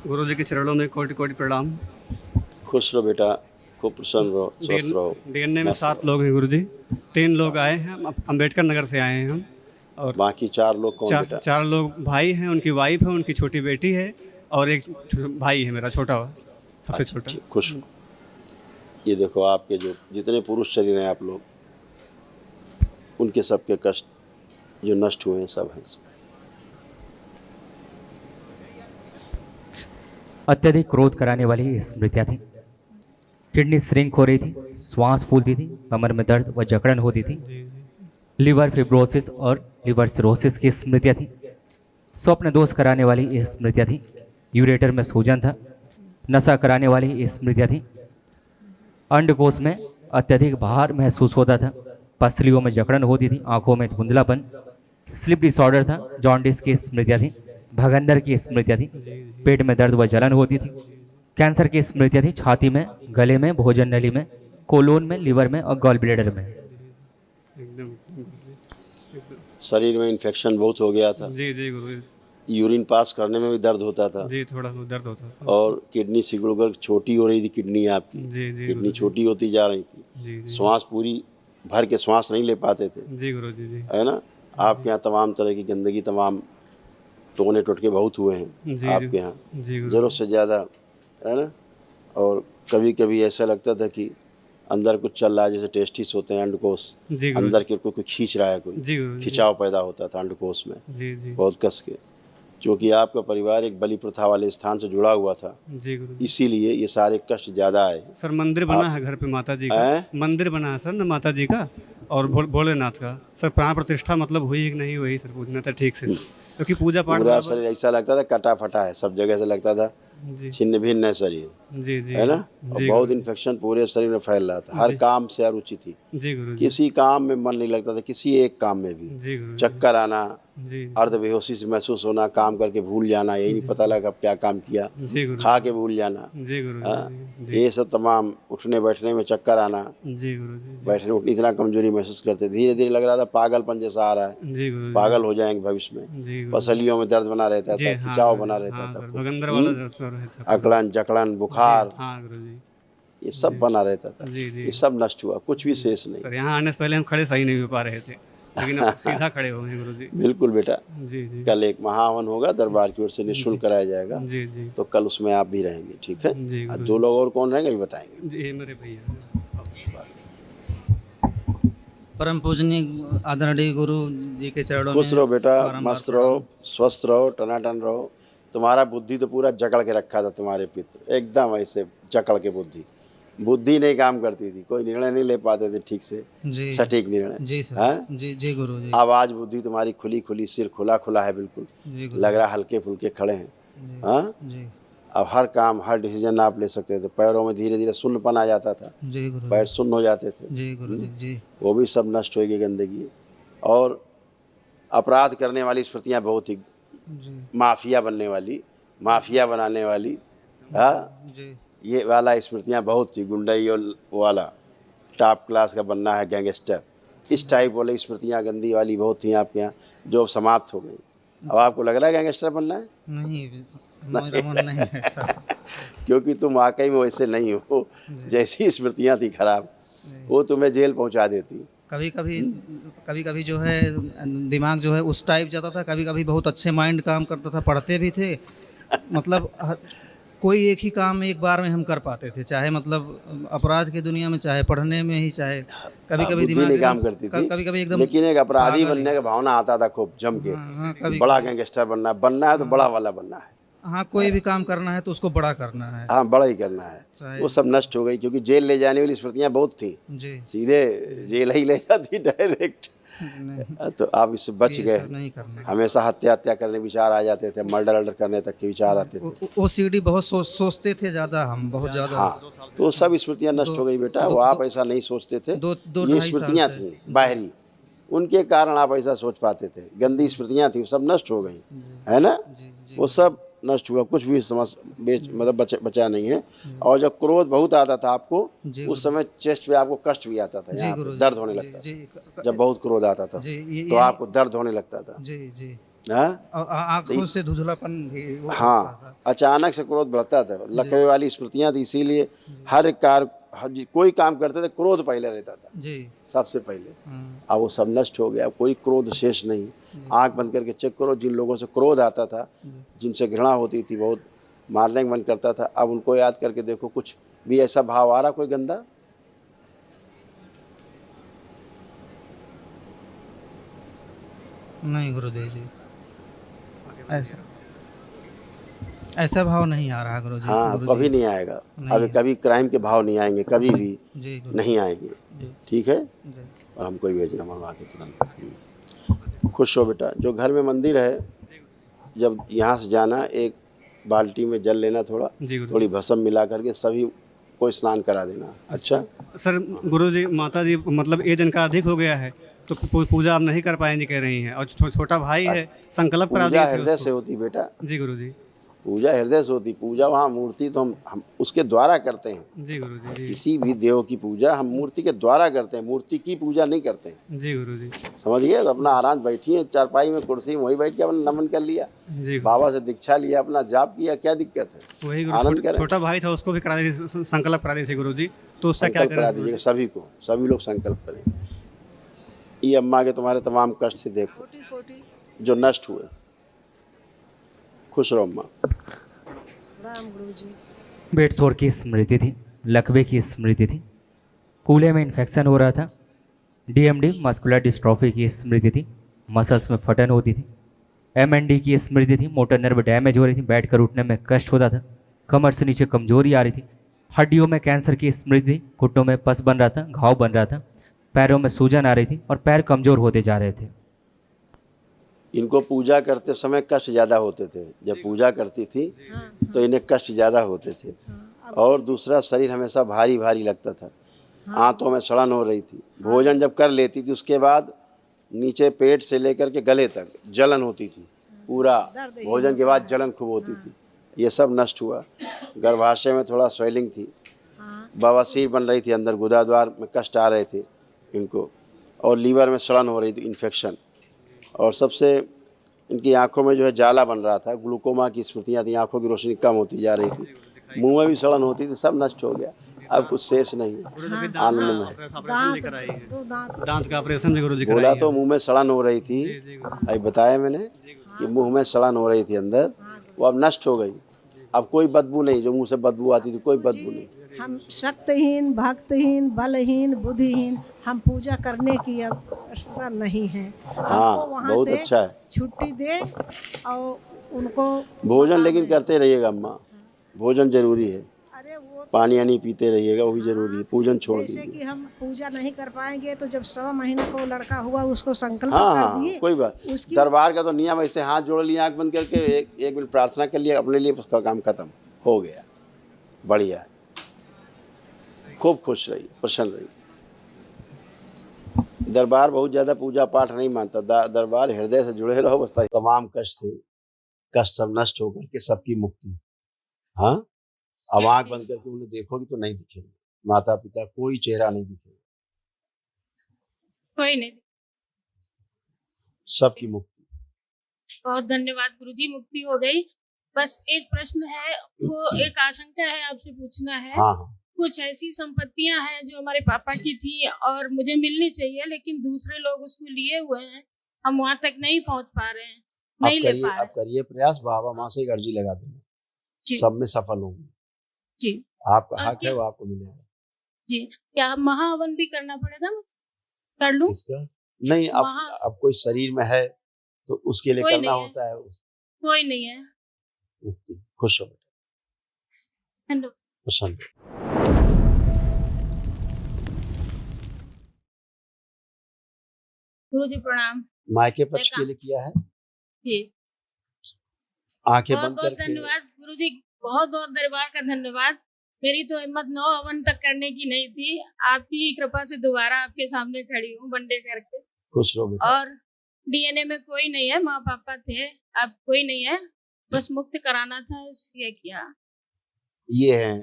गुरु जी के चरणों में कोटि कोटि प्रणाम। खुश रहो बेटा, खूब प्रसन्न रहो, स्वस्थ रहो। डीएनए में मस्त 7 रहो। लोग हैं गुरु जी। 3 लोग आए हैं, हम अम्बेडकर नगर से आए हैं हम। और बाकी 4 लोग कौन बेटा? 4 लोग भाई हैं, उनकी वाइफ है, उनकी छोटी बेटी है और एक भाई है मेरा छोटा, सबसे अच्छा, छोटा। ठीक, खुश रहो। ये देखो आपके जो जितने पुरुष शरीर हैं आप लोग, उनके सबके कष्ट जो नष्ट हुए हैं सब हैं। अत्यधिक क्रोध कराने वाली स्मृतियाँ थी। किडनी श्रिंक हो रही थी, श्वास फूलती थी, कमर में दर्द व जकड़न होती थी, जी जी लिवर फिब्रोसिस और लिवर सिरोसिस की स्मृतियाँ थी। स्वप्न दोष कराने वाली ये स्मृतियाँ थी। यूरेटर में सूजन था, नशा कराने वाली ये स्मृतियाँ थी। अंडकोश में अत्यधिक भार महसूस होता था, पसलियों में जकड़न होती थी, आंखों में धुंधलापन, स्लिप डिसऑर्डर था, जॉन्डिस की स्मृतियाँ थी, भगंदर की स्मृतियाँ थी, पेट में दर्द व जलन होती थी, कैंसर की स्मृतियाँ थी, छाती में, गले में, भोजन नली में, कोलोन में, लिवर में और गॉल ब्लैडर में। एकदम। शरीर में इन्फेक्शन बहुत हो गया था। जी जी गुरु जी। यूरिन पास करने में भी दर्द होता था। जी थोड़ा सा दर्द होता था। और किडनी सिकुड़ छोटी हो रही थी, किडनी आपकी। जी जी किडनी छोटी होती जा रही थी। जी जी श्वास पूरी भर के श्वास नहीं ले पाते थे, जी गुरु जी। जी है ना। आपके यहाँ तमाम तरह की गंदगी, तमाम टोने टोटके बहुत हुए हैं जी आपके यहाँ, जी गुरु ज़रूरत से ज़्यादा, है ना। और कभी कभी ऐसा लगता था कि अंदर कुछ चल रहा है, जैसे टेस्टिस होते हैं अंडकोश, जी गुरु अंदर के कोई खींच रहा है, जी कोई गुरु जी। खिंचाव पैदा होता था अंडकोश में जी जी बहुत कस के। क्योंकि आपका परिवार एक बलि प्रथा वाले स्थान से जुड़ा हुआ था, जी गुरु जी। इसीलिए ये सारे कष्ट ज़्यादा आए। सर मंदिर बना है घर पे माता जी का। हैं? मंदिर बना है सर ना माता जी का और भोलेनाथ का। सर प्राण प्रतिष्ठा मतलब हुई कि नहीं हुई सर, पूछना था ठीक से, क्योंकि पूजा पाठ पूरा बराबर- शरीर ऐसा लगता था कटा फटा है, सब जगह से लगता था जी छिन्न भिन्न है शरीर, जी जी है ना। और जी बहुत गुरु इन्फेक्शन पूरे शरीर में फैल रहा था, हर काम से अरुचि थी, जी गुरु जी। किसी काम में मन नहीं लगता था, किसी एक काम में भी। जी गुरु जी। चक्कर आना, जी अर्ध बेहोशी से महसूस होना, काम करके भूल जाना, यही नहीं पता लगा कब क्या काम किया, जी गुरु खा के भूल जाना, जी गुरु हाँ, जी ये सब तमाम, उठने बैठने में चक्कर आना, जी गुरु जी। बैठने उठने इतना कमजोरी महसूस करते, धीरे धीरे लग रहा था पागलपन जैसा आ रहा है, जी गुरु जी। पागल हो जाएंगे भविष्य में। जी गुरु पसलियों में दर्द बना रहता जी। था, हाँ खिंचाव गुरु बना जी। रहता हाँ था, सर, खूब। भगंदर वाला दर्द सर रहता था। अकड़न जकड़न बुखार, हाँ गुरु जी। ये सब बना रहता था। जी जी ये सब नष्ट हुआ, कुछ भी शेष नहीं। सर यहाँ आने से पहले हम खड़े सही नहीं हो पा रहे थे, लेकिन अब सीधा खड़े हो गए गुरु जी। बिल्कुल बेटा, जी जी कल एक महाहवन होगा, दरबार की ओर से निःशुल्क कराया जाएगा, जी जी तो कल उसमें आप भी रहेंगे, ठीक है। जी और गुरु 2 लोग और कौन रहेंगे, ये बताएंगे। जी। ये मेरे भैया परम पूजनीय आदरणीय गुरु जी के चरणों खुश में रहो बेटा, बारंबार मस्त रहो, स्वस्थ रहो, टनाटन रहो। तुम्हारा बुद्धि तो पूरा जकड़ के रखा था, तुम्हारे पित्र एकदम ऐसे जकड़ के बुद्धि नहीं काम करती थी, कोई निर्णय नहीं ले पाते थे ठीक से, जी सटीक निर्णय। जी सर। हाँ? जी जी गुरु जी। अब आज बुद्धि तुम्हारी खुली खुली, सिर खुला खुला है बिल्कुल, जी गुरु लग रहा हल्के फुल्के खड़े हैं। जी। हाँ, जी अब हर काम, हर डिसीजन आप ले सकते थे। पैरों में धीरे धीरे शून्यपन आ जाता था, जी गुरु पैर शून्य हो जाते थे, जी गुरु जी। जी वो भी सब नष्ट हो गई गंदगी। और अपराध करने वाली स्मृतियाँ बहुत ही, जी माफिया बनने वाली, माफिया बनाने वाली, हाँ, जी ये वाला स्मृतियाँ बहुत थी, गुंडई और वाला टॉप क्लास का बनना है, गैंगस्टर, इस टाइप वाली स्मृतियाँ गंदी वाली बहुत थी आपके यहाँ, जो अब समाप्त हो गई। अब आपको लग रहा है गैंगस्टर बनना है? नहीं, मेरा मन नहीं है सर। क्योंकि तुम वाकई में वैसे नहीं हो, जैसी स्मृतियाँ थी खराब, वो तुम्हें जेल पहुँचा देती। कभी कभी जो है दिमाग जो है उस टाइप जाता था, कभी कभी बहुत अच्छे माइंड काम करता था, पढ़ते भी थे, मतलब कोई एक ही काम एक बार में हम कर पाते थे, चाहे मतलब अपराध की दुनिया में, चाहे पढ़ने में ही, चाहे कभी कभी बुद्धि नहीं काम करती थी, कभी कभी एकदम, लेकिन एक अपराधी पागल बनने का भावना आता था खूब जम के। हाँ, कि बड़ा गैंगस्टर बनना है तो बड़ा वाला बनना है, हाँ, कोई भी काम करना है तो उसको बड़ा करना है। हाँ, बड़ा ही करना है। चाहे- वो सब नष्ट हो गई, क्योंकि जेल ले जाने वाली स्मृतियाँ बहुत थी, जी सीधे जेल ही ले जाती डायरेक्ट। नहीं, तो आप इससे बच ये गए। सब नहीं करना। हमेशा हत्या करने विचार आ जाते थे, मर्डर करने तक के विचार आते थे। वो सीडी बहुत सोचते थे ज़्यादा, हम बहुत ज़्यादा। हाँ, तो वो सब स्मृतियाँ नष्ट हो गई बेटा, वो आप ऐसा नहीं सोचते थे, दो ये ढाई साल स्मृतियाँ से। थी बाहरी, उनके कारण आप ऐसा सोच पाते थे। गंदी स्मृतियाँ थी, सब नष्ट हो गई, है ना। जी जी वो सब नष्ट हुआ, कुछ भी मतलब बचा नहीं है। और जब क्रोध बहुत आता था आपको, जी उस समय चेस्ट पे आपको कष्ट भी आता था, जी यहाँ गुरु पे जी, दर्द होने जी, लगता जी, था। जब बहुत क्रोध आता था जी, तो आपको दर्द होने लगता था। जी जी हाँ और आंखों से धुंधलापन भी वो होता हाँ, था। अचानक से क्रोध बढ़ता था, लकवे वाली स्मृतियाँ थी, इसीलिए हर एक कोई काम करते थे क्रोध पहले रहता था जी। सबसे पहले। हाँ, अब वो सब नष्ट हो गया, कोई क्रोध शेष नहीं। आंख बंद करके चेक करो, जिन लोगों से क्रोध आता था, जिनसे घृणा होती थी, बहुत मारने का मन करता था, अब उनको याद करके देखो, कुछ भी ऐसा भाव आ रहा कोई गंदा? नहीं गुरुदेव जी, ऐसा ऐसा भाव नहीं आ रहा गुरुजी। हाँ, गुरुजी। कभी नहीं आएगा। नहीं अब है। कभी क्राइम के भाव नहीं आएंगे, कभी भी जी गुरुजी। नहीं आएंगे। जी ठीक है, जी। और हमको ही भेजना मंगवा के तुरंत। खुश हो बेटा। जो घर में मंदिर है, जब यहाँ से जाना, एक बाल्टी में जल लेना, जी गुरुजी। थोड़ी भस्म मिला करके सभी को स्नान करा देना। अच्छा, सर गुरुजी माता जी मतलब एज इनका अधिक हो गया है तो पूजा आप नहीं कर पाएंगे कह रही हैं, और छोटा भाई है, संकल्प करा पूजा दिए थे हृदय उसको। से होती बेटा, जी गुरुजी। पूजा हृदय से होती। पूजा वहाँ मूर्ति तो हम उसके द्वारा करते हैं। जी गुरुजी। जी किसी भी देव की पूजा हम मूर्ति के द्वारा करते हैं, मूर्ति की पूजा नहीं करते हैं। जी गुरुजी। समझ गए? तो अपना आराम बैठिए चारपाई में, कुर्सी में, वही बैठ के अपना नमन कर लिया, जी बाबा से दीक्षा लिया, अपना जाप किया, क्या दिक्कत है? वही आनंद गुरु करें। छोटा भाई था उसको भी करा दी, संकल्प करा दी थी गुरुजी, तो उसका क्या संकल्प करा करें दीजिएगा सभी को, सभी लोग संकल्प करें। ये अम्मा के तुम्हारे तमाम कष्ट थे, देखो जो नष्ट हुए। खुश रहो अम्मा। बेटसोर की स्मृति थी, लकवे की स्मृति थी, कूल्हे में इन्फेक्शन हो रहा था, डीएमडी मस्कुलर डिस्ट्रॉफी की स्मृति थी, मसल्स में फटन होती थी, एमएनडी की स्मृति थी, मोटर नर्व डैमेज हो रही थी, बैठकर उठने में कष्ट होता था, कमर से नीचे कमजोरी आ रही थी, हड्डियों में कैंसर की स्मृति थी, घुटनों में पस बन रहा था, घाव बन रहा था, पैरों में सूजन आ रही थी और पैर कमजोर होते जा रहे थे। इनको पूजा करते समय कष्ट ज़्यादा होते थे। जब पूजा करती थी तो इन्हें कष्ट ज़्यादा होते थे, और दूसरा शरीर हमेशा भारी भारी लगता था, आंतों में सड़न हो रही थी। भोजन जब कर लेती थी उसके बाद नीचे पेट से लेकर के गले तक जलन होती थी, पूरा भोजन के बाद जलन खूब होती थी। ये सब नष्ट हुआ। गर्भाशय में थोड़ा स्वेलिंग थी, बवासीर बन रही थी, अंदर गुदाद्वार में कष्ट आ रहे थे इनको, और लीवर में सड़न हो रही थी, इन्फेक्शन, और सबसे इनकी आंखों में जो है जाला बन रहा था, ग्लूकोमा की स्मृतियाँ थी, आंखों की रोशनी कम होती जा रही थी, मुंह में भी सड़न होती थी, सब नष्ट हो गया। अब कुछ शेष नहीं है, आनंद में। ऑपरेशन भी कराई है, दांत का ऑपरेशन भी गुरुजी बोला कराई तो है। मुंह में सड़न हो रही थी, जी गुरुजी। अभी बताया मैंने कि मुंह में सड़न हो रही थी अंदर, वो अब नष्ट हो गई। अब कोई बदबू नहीं, जो मुंह से बदबू आती थी कोई बदबू नहीं। हम शक्तिहीन, भक्तहीन, बलहीन, बुद्धिहीन, हम पूजा करने की आवश्यकता नहीं है। हाँ, हमको वहाँ बहुत से अच्छा है। छुट्टी दे और उनको भोजन लेकिन करते रहिएगा अम्मा, भोजन जरूरी है, अरे वो पानी यानी पीते रहिएगा, वो भी जरूरी है। पूजन छोड़ जैसे दीजिए। कि हम पूजा नहीं कर पाएंगे तो जब 1.25 महीने को लड़का हुआ उसको संकल्प हाँ कर हाँ, दिए। कोई बात। उसकी दरबार का तो नियम ऐसे, हाथ जोड़ लिया, आंख बंद करके एक मिनट प्रार्थना कर लिया अपने लिए, उसका काम खत्म हो गया। बढ़िया, खूब खुश रही, प्रसन्न रही। दरबार बहुत ज़्यादा पूजा पाठ नहीं मानता, दरबार हृदय से जुड़े रहो बस। तमाम कष्ट थे, कष्ट सब नष्ट होकर के सबकी मुक्ति। हाँ, अब आंख बंद करके उन्हें देखोगी तो नहीं दिखेंगे माता पिता, कोई चेहरा नहीं दिखेगा, कोई नहीं। सबकी मुक्ति। बहुत धन्यवाद गुरुजी, मुक्ति हो गई। बस एक प्रश्न है, वो एक आशंका है आपसे पूछना है। हाँ हाँ, कुछ ऐसी संपत्तियां हैं जो हमारे पापा की थी और मुझे मिलनी चाहिए, लेकिन दूसरे लोग उसको लिए हुए हैं, हम वहां तक नहीं पहुंच पा रहे हैं, नहीं ले पा आप रहे। करिए प्रयास, बाबा माँ से एक अर्जी लगा देना, जी सब में सफल होंगे। जी आपका हक है, क्या- वो आपको मिलेगा। जी, क्या महाहवन भी करना पड़ेगा? कर लूं? इसका नहीं, अब कोई शरीर में है तो उसके लिए कोई करना नहीं है। होता है कोई नहीं है। मुक्ति। खुश हो बेटा, हेलो। प्रसन्न हो। गुरुजी प्रणाम। मायके पक्ष के लिए किया है, जी आंखें बहुत बंद बहुत करके। धन्यवाद गुरुजी, बहुत बहुत दरबार का धन्यवाद। मेरी तो हिम्मत 9 हवन तक करने की नहीं थी, आपकी कृपा से दोबारा आपके सामने खड़ी हूँ वनडे करके। खुश रहो बेटा। और डीएनए में कोई नहीं है, माँ पापा थे, अब कोई नहीं है, बस मुक्त कराना था इसलिए किया। ये है,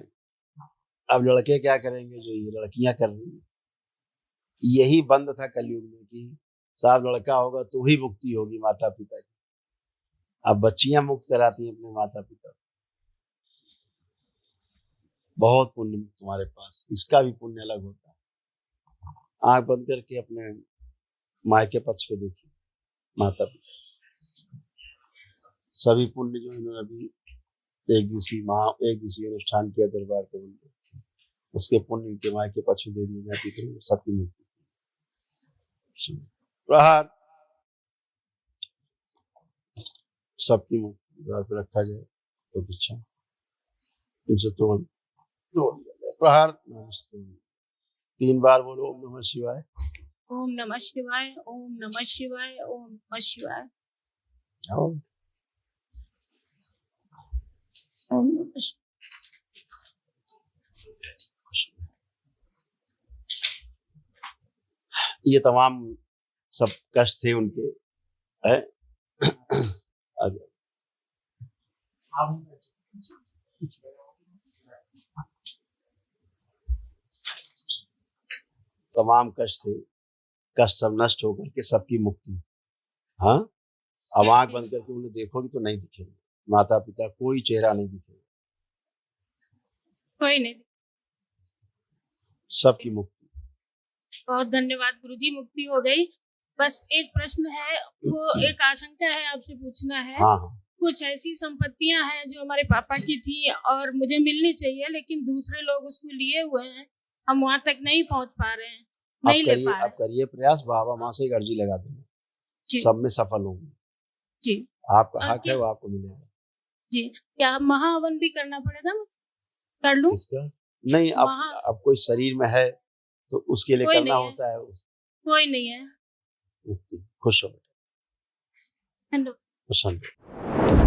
अब लड़के क्या करेंगे जो ये लड़कियां कर रही हैं। यही बंद था कलयुग में कि साहब लड़का होगा तो ही मुक्ति होगी माता पिता की। अब बच्चियां मुक्त कराती हैं अपने माता पिता, बहुत पुण्य तुम्हारे पास, इसका भी पुण्य अलग होता है। आंख बंद करके अपने मायके पक्ष को देखिए, माता पिता सभी पुण्य जो इन्होंने अभी एक दिवसीय अनुष्ठान किया दरबार के बंदे, उसके पुण्य इनके मायके पक्ष दे दिए जाती तो सबकी मुक्ति। प्रहार सबकी मुक्ति द्वार पर रखा जाए, प्रतीक्षा इनसे तो प्रहार। 3 बार बोलो ओम नमः शिवाय, ओम नमः शिवाय, ओम नमः शिवाय, ओम नमः शिवाय, ओम ओम नमः शिवाय। ये तमाम सब कष्ट थे उनके, है तमाम कष्ट थे, कष्ट सब नष्ट होकर के सबकी मुक्ति। हाँ, अब आंख बंद करके उन्हें देखोगे तो नहीं दिखेगा, माता पिता कोई चेहरा नहीं दिखेगा, कोई नहीं। सबकी मुक्ति। बहुत धन्यवाद गुरुजी, मुक्ति हो गई। बस एक प्रश्न है, वो एक आशंका है आपसे पूछना है। हाँ हाँ, कुछ ऐसी संपत्तियां हैं जो हमारे पापा की थी और मुझे मिलनी चाहिए, लेकिन दूसरे लोग उसको लिए हुए हैं, हम वहां तक नहीं पहुंच पा रहे हैं, नहीं ले पा अब करिए प्रयास, बाबा माँ से एक अर्जी लगा देना, जी सब में सफल होंगे जी आपका हक है, वो आपको मिलेगा जी। क्या महाहवन भी करना पड़ेगा? कर लूं? इसका नहीं, अब कोई शरीर में है तो उसके लिए करना होता है, कोई नहीं है। खुश हो बेटा, हेलो। प्रसन्न।